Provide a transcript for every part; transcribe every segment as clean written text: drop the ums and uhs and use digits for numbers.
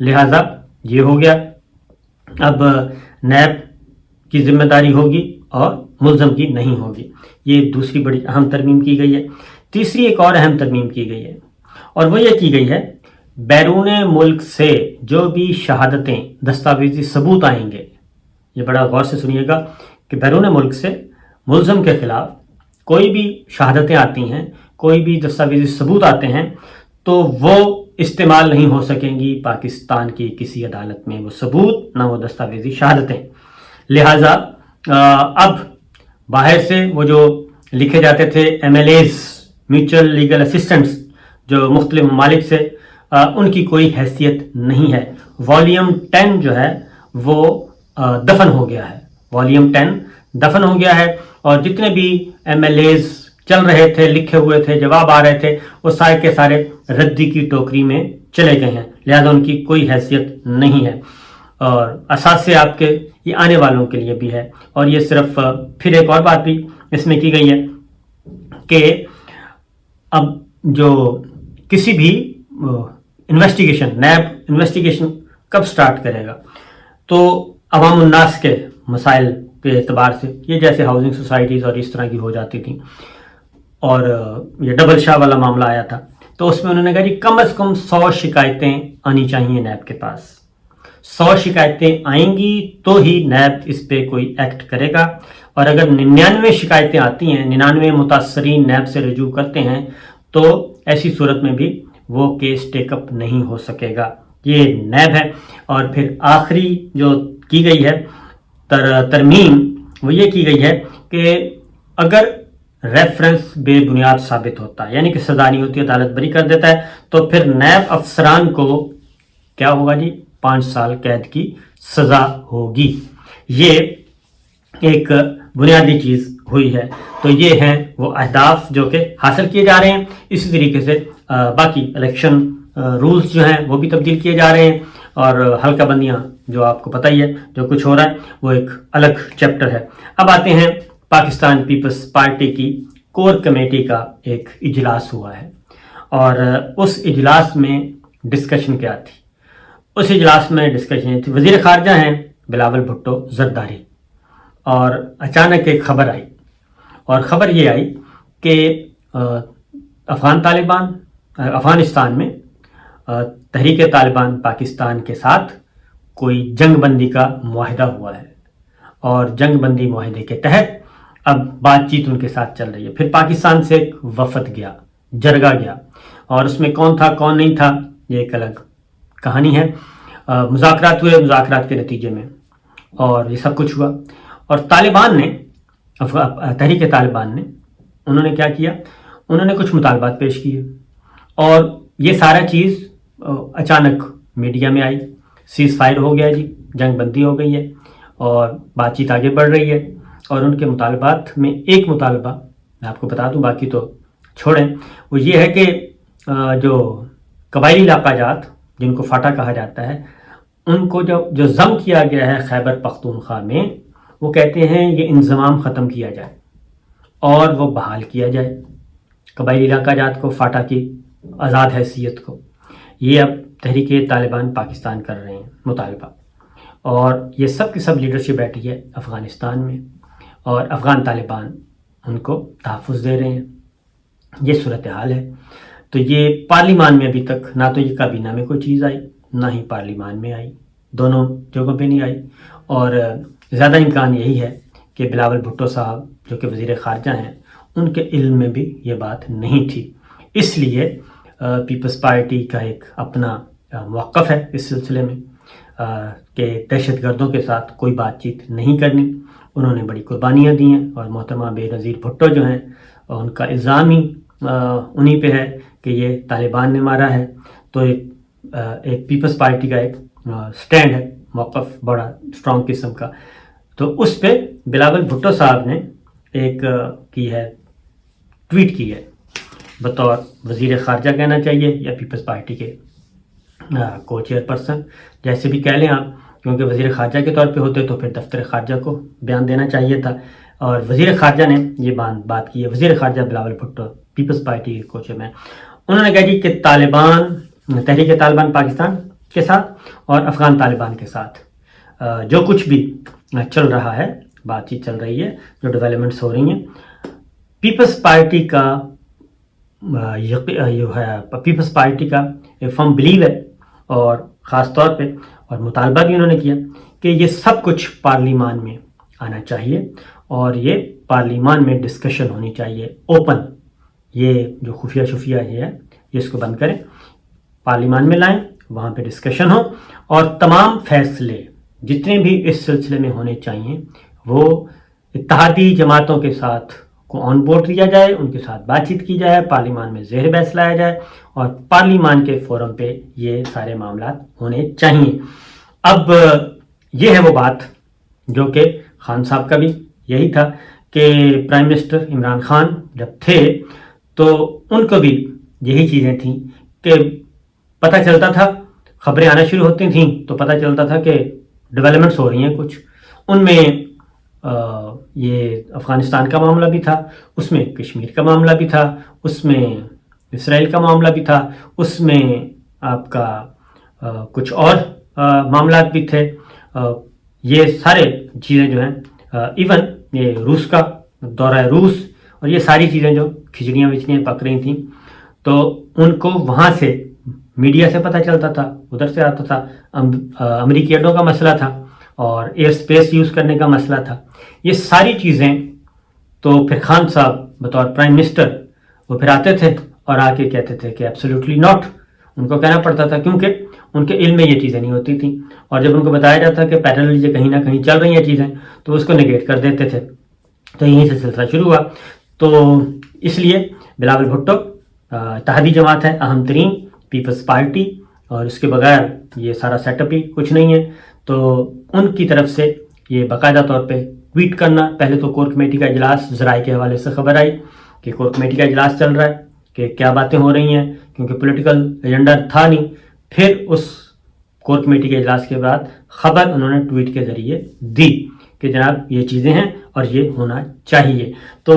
لہٰذا یہ ہو گیا، اب نیب کی ذمہ داری ہوگی اور ملزم کی نہیں ہوگی۔ یہ دوسری بڑی اہم ترمیم کی گئی ہے۔ تیسری ایک اور اہم ترمیم کی گئی ہے، اور وہ یہ کی گئی ہے بیرون ملک سے جو بھی شہادتیں دستاویزی ثبوت آئیں گے، یہ بڑا غور سے سنیے گا کہ بیرون ملک سے ملزم کے خلاف کوئی بھی شہادتیں آتی ہیں، کوئی بھی دستاویزی ثبوت آتے ہیں، تو وہ استعمال نہیں ہو سکیں گی پاکستان کی کسی عدالت میں، وہ ثبوت نہ وہ دستاویزی شہادتیں۔ لہٰذا اب باہر سے وہ جو لکھے جاتے تھے MLAs میوچل لیگل اسسٹنٹس جو مختلف ممالک سے، ان کی کوئی حیثیت نہیں ہے۔ والیوم 10 جو ہے وہ دفن ہو گیا ہے، والیوم 10 دفن ہو گیا ہے، اور جتنے بھی MLAs چل رہے تھے، لکھے ہوئے تھے، جواب آ رہے تھے، وہ سارے کے سارے ردی کی ٹوکری میں چلے گئے ہیں، لہذا ان کی کوئی حیثیت نہیں ہے۔ اور اثاثے آپ کے یہ آنے والوں کے لیے بھی ہے۔ اور یہ صرف پھر ایک اور بات بھی اس میں کی گئی ہے کہ اب جو کسی بھی انویسٹیگیشن، نیب انویسٹیگیشن کب سٹارٹ کرے گا، تو عوام الناس کے مسائل کے اعتبار سے، یہ جیسے ہاؤسنگ سوسائٹیز اور اس طرح کی ہو جاتی تھیں، اور یہ ڈبل شاہ والا معاملہ آیا تھا، تو اس میں انہوں نے کہا جی کم از کم 100 شکایتیں آنی چاہیے نیب کے پاس۔ 100 شکایتیں آئیں گی تو ہی نیب اس پہ کوئی ایکٹ کرے گا، اور اگر 99 شکایتیں آتی ہیں، 99 متاثرین نیب سے رجوع کرتے ہیں، تو ایسی صورت میں بھی وہ کیس ٹیک اپ نہیں ہو سکے گا۔ یہ نیب ہے۔ اور پھر آخری جو کی گئی ہے ترمیم، وہ یہ کی گئی ہے کہ اگر ریفرنس بے بنیاد ثابت ہوتا ہے، یعنی کہ سزا نہیں ہوتی، عدالت بری کر دیتا ہے، تو پھر نیب افسران کو کیا ہوگا جی 5 سال قید کی سزا ہوگی۔ یہ ایک بنیادی چیز ہوئی ہے۔ تو یہ ہیں وہ اہداف جو کہ حاصل کیے جا رہے ہیں۔ اسی طریقے سے باقی الیکشن رولز جو ہیں وہ بھی تبدیل کیے جا رہے ہیں، اور حلقہ بندیاں جو آپ کو پتہ ہی ہے جو کچھ ہو رہا ہے وہ ایک الگ چیپٹر ہے۔ اب آتے ہیں پاکستان پیپلز پارٹی کی کور کمیٹی کا ایک اجلاس ہوا ہے، اور اس اجلاس میں ڈسکشن کیا تھی؟ اس اجلاس میں ڈسکشن تھی، وزیر خارجہ ہیں بلاول بھٹو زرداری، اور اچانک ایک خبر آئی، اور خبر یہ آئی کہ افغانستان میں تحریک طالبان پاکستان کے ساتھ کوئی جنگ بندی کا معاہدہ ہوا ہے، اور جنگ بندی معاہدے کے تحت اب بات چیت ان کے ساتھ چل رہی ہے۔ پھر پاکستان سے ایک وفد گیا، جرگہ گیا، اور اس میں کون تھا کون نہیں تھا یہ ایک الگ کہانی ہے۔ مذاکرات ہوئے، مذاکرات کے نتیجے میں اور یہ سب کچھ ہوا، اور طالبان نے، تحریک طالبان نے، انہوں نے کیا کیا؟ انہوں نے کچھ مطالبات پیش کیے، اور یہ سارا چیز اچانک میڈیا میں آئی، سیز فائر ہو گیا جی، جنگ بندی ہو گئی ہے، اور بات چیت آگے بڑھ رہی ہے۔ اور ان کے مطالبات میں ایک مطالبہ میں آپ کو بتا دوں، باقی تو چھوڑیں، وہ یہ ہے کہ جو قبائلی علاقہ جات جن کو فاٹا کہا جاتا ہے، ان کو جو ضم کیا گیا ہے خیبر پختونخوا میں، وہ کہتے ہیں یہ انضمام ختم کیا جائے اور وہ بحال کیا جائے، قبائلی علاقہ جات کو، فاٹا کی آزاد حیثیت کو۔ یہ اب تحریک طالبان پاکستان کر رہے ہیں مطالبہ، اور یہ سب کی سب لیڈرشپ بیٹھی ہے افغانستان میں، اور افغان طالبان ان کو تحفظ دے رہے ہیں۔ یہ صورتحال ہے۔ تو یہ پارلیمان میں ابھی تک نہ تو یہ کابینہ میں کوئی چیز آئی، نہ ہی پارلیمان میں آئی، دونوں جگہوں پہ نہیں آئی، اور زیادہ امکان یہی ہے کہ بلاول بھٹو صاحب جو کہ وزیر خارجہ ہیں، ان کے علم میں بھی یہ بات نہیں تھی۔ اس لیے پیپلز پارٹی کا ایک اپنا موقف ہے اس سلسلے میں کہ دہشت گردوں کے ساتھ کوئی بات چیت نہیں کرنی۔ انہوں نے بڑی قربانیاں دی ہیں، اور محترمہ بے نظیر بھٹو جو ہیں ان کا الزام ہی انہی پہ ہے کہ یہ طالبان نے مارا ہے۔ تو ایک پیپلز پارٹی کا ایک سٹینڈ ہے، موقف بڑا اسٹرانگ قسم کا۔ تو اس پہ بلاول بھٹو صاحب نے ایک کی ہے، ٹویٹ کی ہے، بطور وزیر خارجہ کہنا چاہیے یا پیپلز پارٹی کے کو چیئر پرسن، جیسے بھی کہہ لیں آپ، کیونکہ وزیر خارجہ کے طور پہ ہوتے تو پھر دفتر خارجہ کو بیان دینا چاہیے تھا، اور وزیر خارجہ نے یہ بات کی ہے۔ وزیر خارجہ بلاول بھٹو پیپلز پارٹی کے کو چیئرمین، انہوں نے کہا جی کہ طالبان، تحریک طالبان پاکستان کے ساتھ اور افغان طالبان کے ساتھ جو کچھ بھی چل رہا ہے، بات چیت چل رہی ہے، جو ڈیولپمنٹس ہو رہی ہیں، پیپلز پارٹی کا پیپلز پارٹی کا ایک فرم بلیو ہے، اور خاص طور پہ اور مطالبہ بھی انہوں نے کیا کہ یہ سب کچھ پارلیمان میں آنا چاہیے اور یہ پارلیمان میں ڈسکشن ہونی چاہیے اوپن. یہ جو خفیہ ہے یہ اس کو بند کریں، پارلیمان میں لائیں، وہاں پہ ڈسکشن ہو اور تمام فیصلے جتنے بھی اس سلسلے میں ہونے چاہیے وہ اتحادی جماعتوں کے ساتھ کو آن بورڈ لیا جائے، ان کے ساتھ بات چیت کی جائے، پارلیمان میں زیر بحث لایا جائے اور پارلیمان کے فورم پہ یہ سارے معاملات ہونے چاہیے. اب یہ ہے وہ بات جو کہ خان صاحب کا بھی یہی تھا کہ پرائم منسٹر عمران خان جب تھے تو ان کو بھی یہی چیزیں تھیں کہ پتہ چلتا تھا، خبریں آنا شروع ہوتی تھیں تو پتہ چلتا تھا کہ ڈیولپمنٹس ہو رہی ہیں کچھ. ان میں یہ افغانستان کا معاملہ بھی تھا، اس میں کشمیر کا معاملہ بھی تھا، اس میں اسرائیل کا معاملہ بھی تھا، اس میں آپ کا کچھ اور معاملات بھی تھے. یہ سارے چیزیں جو ہیں ایون یہ روس کا دورہ روس اور یہ ساری چیزیں جو کھچڑیاں وچڑیاں پک رہی تھیں تو ان کو وہاں سے میڈیا سے پتہ چلتا تھا، ادھر سے آتا تھا. امریکی اڈوں کا مسئلہ تھا اور ایئر سپیس یوز کرنے کا مسئلہ تھا. یہ ساری چیزیں تو پھر خان صاحب بطور پرائم منسٹر وہ پھر آتے تھے اور آ کے کہتے تھے کہ ایبسلیوٹلی ناٹ. ان کو کہنا پڑتا تھا کیونکہ ان کے علم میں یہ چیزیں نہیں ہوتی تھیں، اور جب ان کو بتایا جاتا کہ پیرالل یہ کہیں نہ کہیں چل رہی ہیں چیزیں تو اس کو نگیٹ کر دیتے تھے. تو یہیں سے سلسلہ شروع ہوا. تو اس لیے بلاول بھٹو اتحادی جماعت ہے، اہم ترین پیپلز پارٹی، اور اس کے بغیر یہ سارا سیٹ اپ ہی کچھ نہیں ہے. تو ان کی طرف سے یہ باقاعدہ طور پہ ٹویٹ کرنا، پہلے تو کور کمیٹی کا اجلاس ذرائع کے حوالے سے خبر آئی کہ کور کمیٹی کا اجلاس چل رہا ہے کہ کیا باتیں ہو رہی ہیں، کیونکہ پولیٹیکل ایجنڈا تھا نہیں. پھر اس کور کمیٹی کے اجلاس کے بعد خبر انہوں نے ٹویٹ کے ذریعے دی کہ جناب یہ چیزیں ہیں اور یہ ہونا چاہیے. تو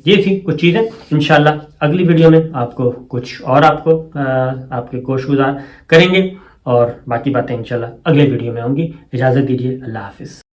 یہ تھی کچھ چیزیں. انشاءاللہ اگلی ویڈیو میں آپ کو کچھ اور آپ کے گوش گزار کریں گے اور باقی باتیں انشاءاللہ اگلے ویڈیو میں ہوں گی. اجازت دیجیے، اللہ حافظ.